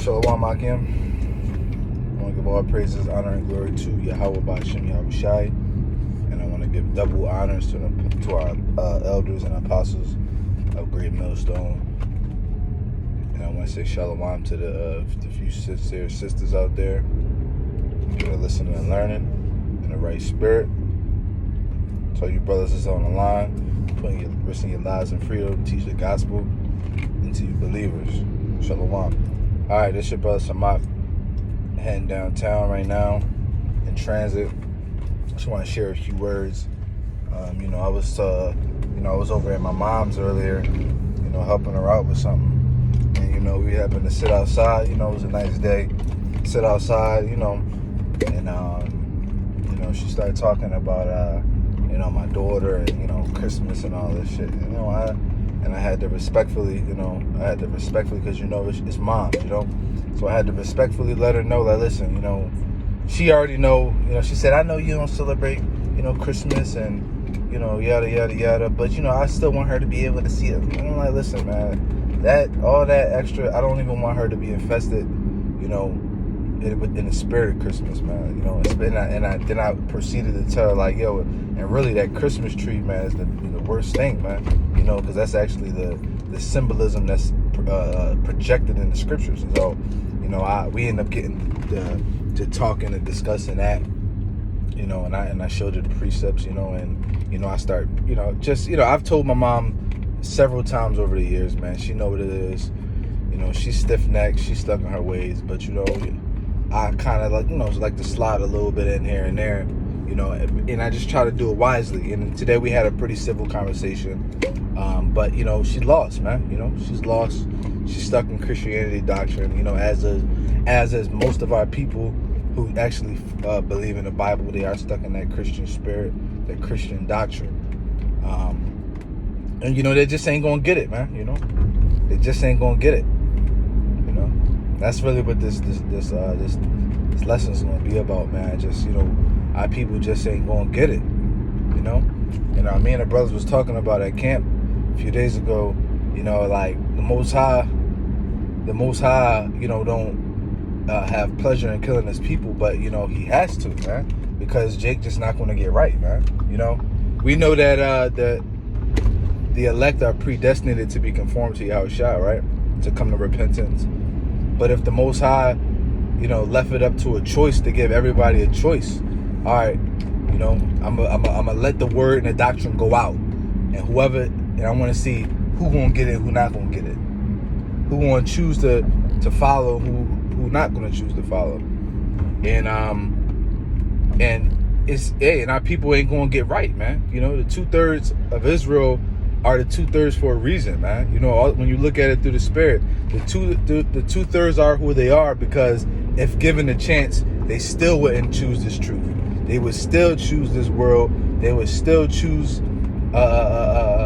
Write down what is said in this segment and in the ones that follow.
Shalom Akim. I want to give all praises, honor, and glory to Yahweh Ba'Shem Yahushai. And I want to give double honors to our elders and apostles of Great Millstone. And I want to say shalom to the few sincere sisters out there that are listening and learning in the right spirit. To all you brothers that's on the line, risking your lives in freedom, teach the gospel, and to you believers. Shalom. Alright, this your brother Samak, heading downtown right now in transit. Just want to share a few words. I was over at my mom's earlier, helping her out with something. And, we happened to sit outside, it was a nice day. Sit outside, and, she started talking about, my daughter and, Christmas and all this shit. I had to respectfully, because, it's mom, So I had to respectfully let her know that, listen, she already know, she said, I know you don't celebrate, Christmas and, yada, yada, yada. But, I still want her to be able to see it. And I'm like, listen, man, all that extra, I don't even want her to be infested, in the spirit of Christmas, man. Then I proceeded to tell her, like, yo, and really that Christmas tree, man, is the worst thing, man. Because that's actually the symbolism that's projected in the scriptures. And so, we end up getting to talking and discussing that, and I showed her the precepts, and I start, I've told my mom several times over the years, man. She know what it is. She's stiff-necked, she's stuck in her ways, but I kind of like to slide a little bit in here and there, and I just try to do it wisely. And today we had a pretty civil conversation, but she lost, man. She's lost. She's stuck in Christianity doctrine, as most of our people who actually believe in the Bible. They are stuck in that Christian spirit, that Christian doctrine, and they just ain't gonna get it, man. They just ain't gonna get it. That's really what this lesson is going to be about, man. Just, our people just ain't going to get it, me and the brothers was talking about at camp a few days ago, like the Most High, don't have pleasure in killing his people, but, he has to, man, because Jake just not going to get right, man. We know that the elect are predestinated to be conformed to Yahushua, right, to come to repentance. But if the Most High, left it up to a choice to give everybody a choice, all right, I'm gonna let the word and the doctrine go out, and I want to see who gonna get it, who not gonna get it, who gonna choose to follow, who not gonna choose to follow, and our people ain't gonna get right, man. The 2/3 of Israel are the 2/3 for a reason, man. When you look at it through the spirit, the 2/3 are who they are because if given a chance, they still wouldn't choose this truth. They would still choose this world. They would still choose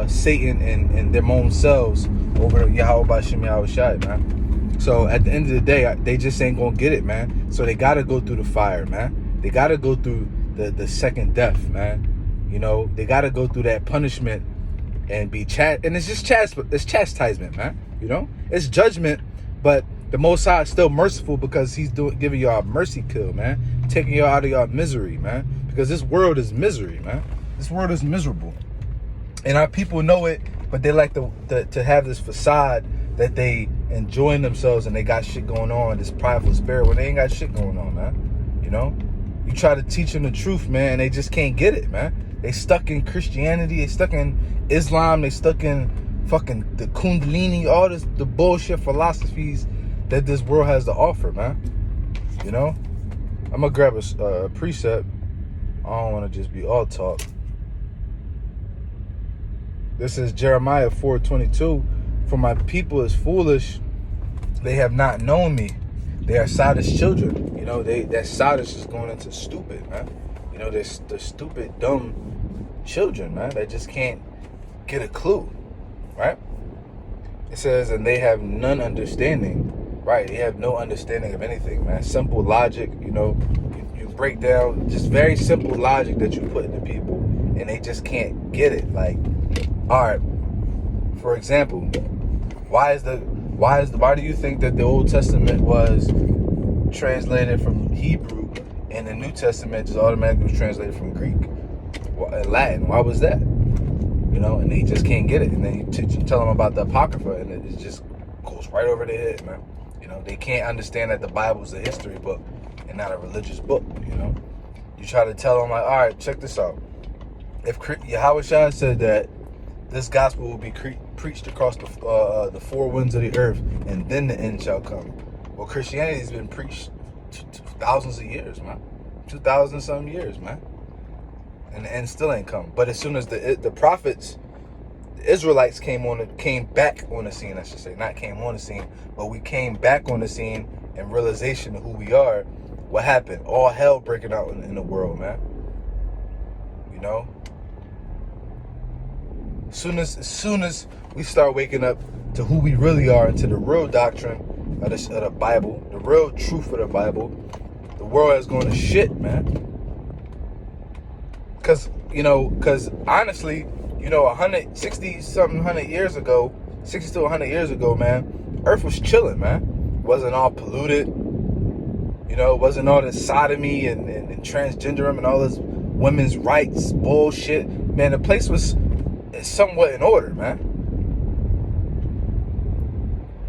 Satan and their own selves over Yahweh Ba'Shem Yahushai, man. So at the end of the day, they just ain't gonna get it, man. So they gotta go through the fire, man. They gotta go through the second death, man. They gotta go through that punishment and and it's just it's chastisement, man. It's judgment, but the Most High is still merciful because he's giving y'all a mercy kill, man, taking y'all out of y'all misery, man, because this world is misery, man. This world is miserable, and our people know it, but they like to have this facade that they enjoying themselves and they got shit going on, this prideful spirit, when they ain't got shit going on, man. You try to teach them the truth, man, and they just can't get it, man. They stuck in Christianity, they stuck in Islam, they stuck in fucking the Kundalini, all the bullshit philosophies that this world has to offer, man. I'm gonna grab a precept. I don't want to just be all talk. This is Jeremiah 4:22. For my people is foolish, they have not known me. They are Sadish children. That Sadish is going into stupid, man. They're stupid, dumb children, man. They just can't get a clue, right? It says, and they have none understanding, right? They have no understanding of anything, man. Simple logic, you break down just very simple logic that you put into people, and they just can't get it. Like, all right, for example, why is the Why do you think that the Old Testament was translated from Hebrew and the New Testament just automatically was translated from Greek and Latin? Why was that? And they just can't get it. And then you tell them about the Apocrypha, and it just goes right over their head, man. They can't understand that the Bible is a history book and not a religious book. You try to tell them, like, all right, check this out. If Yahweh Shai said that this gospel will be preached across the four winds of the earth, and then the end shall come. Well, Christianity has been preached thousands of years, man. 2,000 some years, man. And the end still ain't come. But as soon as the prophets, the Israelites came back on the scene, I should say. Not came on the scene, but we came back on the scene in realization of who we are. What happened? All hell breaking out in the world, man. As soon as we start waking up to who we really are and to the real doctrine of the Bible, the real truth of the Bible, the world is going to shit, man. Because honestly, 100 years ago, 60 to 100 years ago, man, Earth was chilling, man. Wasn't all polluted. Wasn't all this sodomy and transgenderism and all this women's rights bullshit. Man, the place was somewhat in order, man.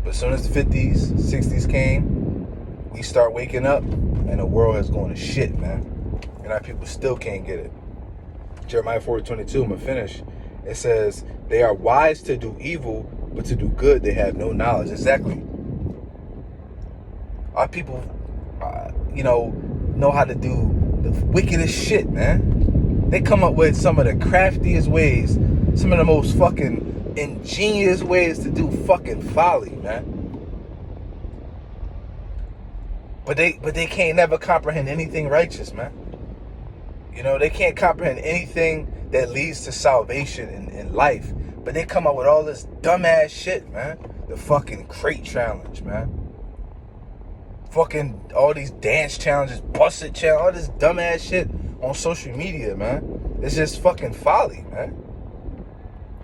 But as soon as the 50s, 60s came, we start waking up and the world is going to shit, man. And our people still can't get it. Jeremiah 4:22, I'm going to finish. It says, they are wise to do evil, but to do good they have no knowledge. Exactly. Our people, know how to do the wickedest shit, man. They come up with some of the craftiest ways, some of the most fucking ingenious ways to do fucking folly, man. But they can't never comprehend anything righteous, man. They can't comprehend anything that leads to salvation in life. But they come up with all this dumbass shit, man. The fucking crate challenge, man. Fucking all these dance challenges, busted challenge, all this dumbass shit on social media, man. It's just fucking folly, man.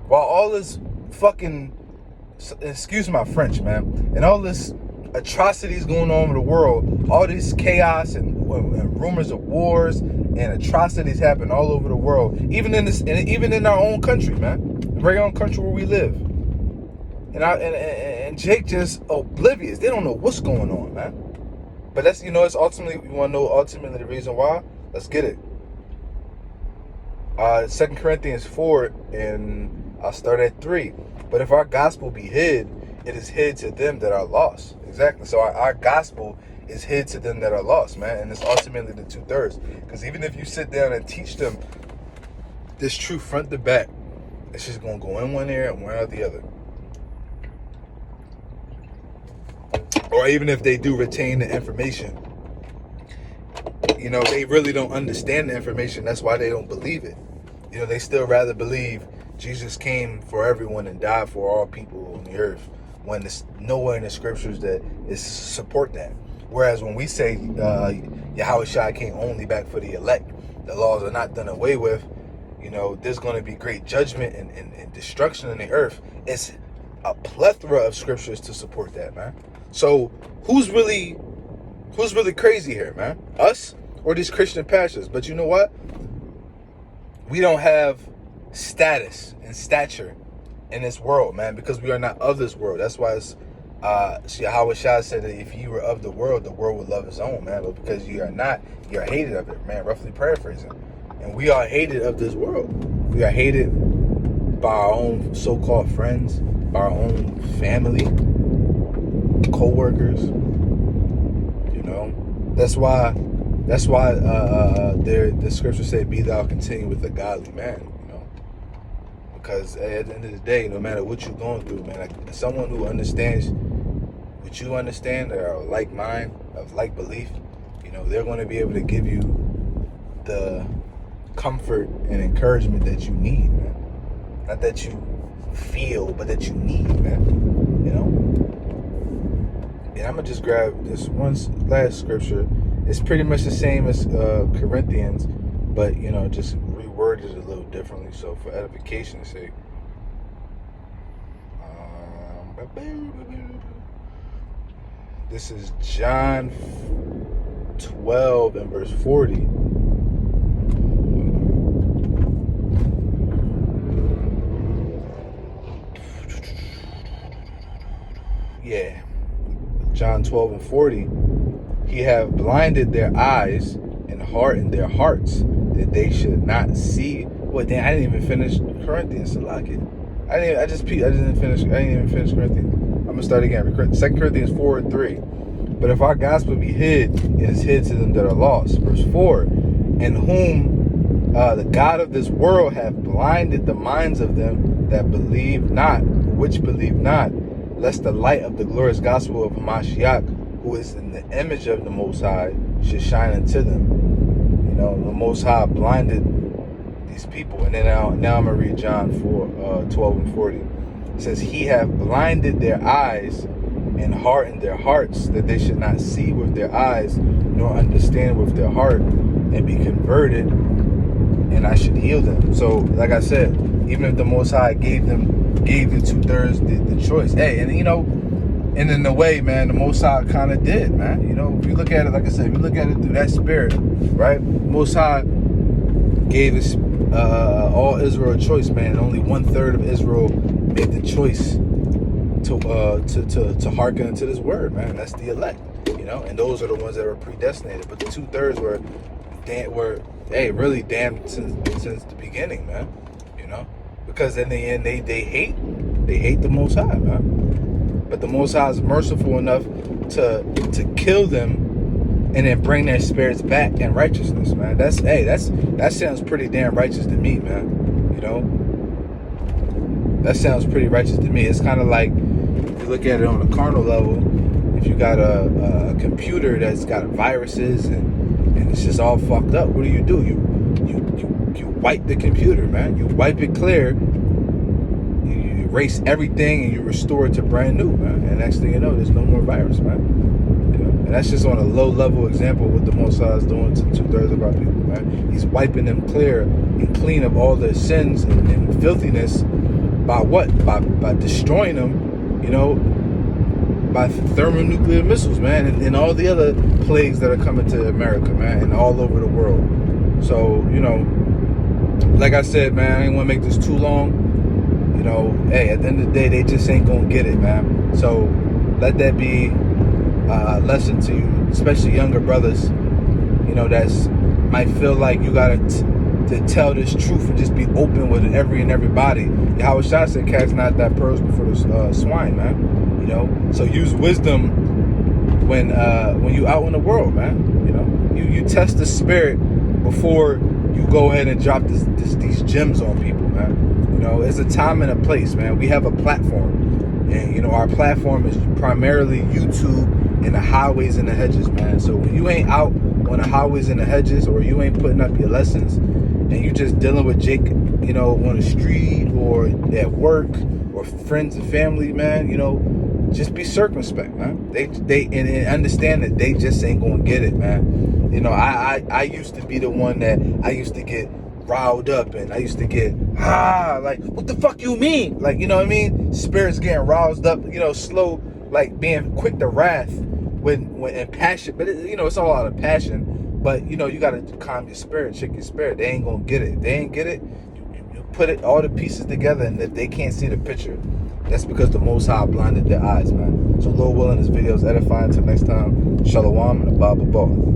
While all this fucking, excuse my French, man, and all this atrocities going on in the world, all this chaos and rumors of wars and atrocities happen all over the world, even in our own country, man, the very own country where we live. And Jake just oblivious. They don't know what's going on, man. But that's, it's ultimately, you want to know ultimately the reason why? Let's get it. 2 Corinthians 4, and I'll start at 3. But if our gospel be hid, it is hid to them that are lost. Exactly. So our gospel is hid to them that are lost, man. And it's ultimately the 2/3. Because even if you sit down and teach them this truth front to back, it's just going to go in one ear and one out the other. Or even if they do retain the information, they really don't understand the information. That's why they don't believe it. They still rather believe Jesus came for everyone and died for all people on the earth, when there's nowhere in the scriptures that is support that. Whereas when we say Yahweh Shai came only back for the elect, the laws are not done away with, there's going to be great judgment and destruction in the earth. It's a plethora of scriptures to support that, man. So who's really crazy here, man? Us or these Christian pastors? But you know what? We don't have status and stature in this world, man, because we are not of this world. That's why it's Yahweh Shai said that if you were of the world would love his own, man. But because you are not, you're hated of it, man. Roughly paraphrasing. And we are hated of this world. We are hated by our own so-called friends, by our own family, co-workers. That's why the scriptures say, be thou continue with a godly man, because at the end of the day, no matter what you're going through, man, like someone who understands what you understand, that are like mind, of like belief, they're going to be able to give you the comfort and encouragement that you need, man. Not that you feel, but that you need, man. And I'm going to just grab this one last scripture. It's pretty much the same as Corinthians, but, just reworded a little differently. So for edification's sake. This is John 12 and verse 40. Yeah. John 12 and 40. He have blinded their eyes and hardened their hearts, that they should not see. Well, damn, I didn't even finish Corinthians, Salaki. I didn't even finish Corinthians. I'm gonna start again. 2 Corinthians 4 and 3. But if our gospel be hid, it is hid to them that are lost. Verse 4. In whom the God of this world hath blinded the minds of them that believe not, which believe not, lest the light of the glorious gospel of Hamashiach, who is in the image of the Most High, should shine unto them. You know, the Most High blinded these people. And then now I'm going to read John 4, 12 and 40. It says, he hath blinded their eyes and hardened their hearts, that they should not see with their eyes, nor understand with their heart, and be converted, and I should heal them. So, like I said, even if the Most High gave the 2/3 the choice, hey, and you know, and in a way, man, the Most High kind of did, man. You know, if you look at it, like I said, if you look at it through that spirit, right? Most High gave us all Israel a choice, man, and only 1/3 of Israel made the choice to hearken unto this word, man. That's the elect, you know, and those are the ones that were predestinated. But the 2/3 were really damned since the beginning, man. You know, because in the end they hate the Most High, man. But the Most High is merciful enough to kill them and then bring their spirits back in righteousness, man. That sounds pretty damn righteous to me, man. You know, that sounds pretty righteous to me. It's kind of like, if you look at it on a carnal level, if you got a computer that's got viruses and it's just all fucked up, what do? You wipe the computer, man. You wipe it clear, you erase everything, and you restore it to brand new, man. And next thing you know, there's no more virus, man. You know, and that's just on a low level example of what the Most High is doing to 2/3 of our people, man. He's wiping them clear and clean of all their sins and filthiness. By what? By destroying them, you know, by thermonuclear missiles, man, and all the other plagues that are coming to America, man, and all over the world. So, you know, like I said, man, I ain't want to make this too long. You know, hey, at the end of the day, they just ain't gonna get it, man. So let that be a lesson to you, especially younger brothers, you know, that's might feel like you gotta to tell this truth and just be open with everybody. Yahweh Shah said, cast not thy pearls before the swine, man. You know, so use wisdom when you out in the world, man. You know, you test the spirit before you go ahead and drop these gems on people, man. You know, it's a time and a place, man. We have a platform, and you know, our platform is primarily YouTube and the highways and the hedges, man. So when you ain't out on the highways and the hedges, or you ain't putting up your lessons, and you just dealing with Jake, you know, on the street or at work or friends and family, man, you know, just be circumspect, man. They and understand that they just ain't gonna get it, man. You know, I used to be the one that I used to get riled up, and I used to get like, what the fuck you mean? Like, you know what I mean? Spirits getting roused up, you know, slow, like being quick to wrath when in passion. But you know, it's all out of passion. But you know, you gotta calm your spirit, check your spirit. They ain't gonna get it. They ain't get it. You put it all the pieces together, and if they can't see the picture, that's because the Most High blinded their eyes, man. So Lord willing, this video is edifying. Until next time, Shalom and a Bible Ball.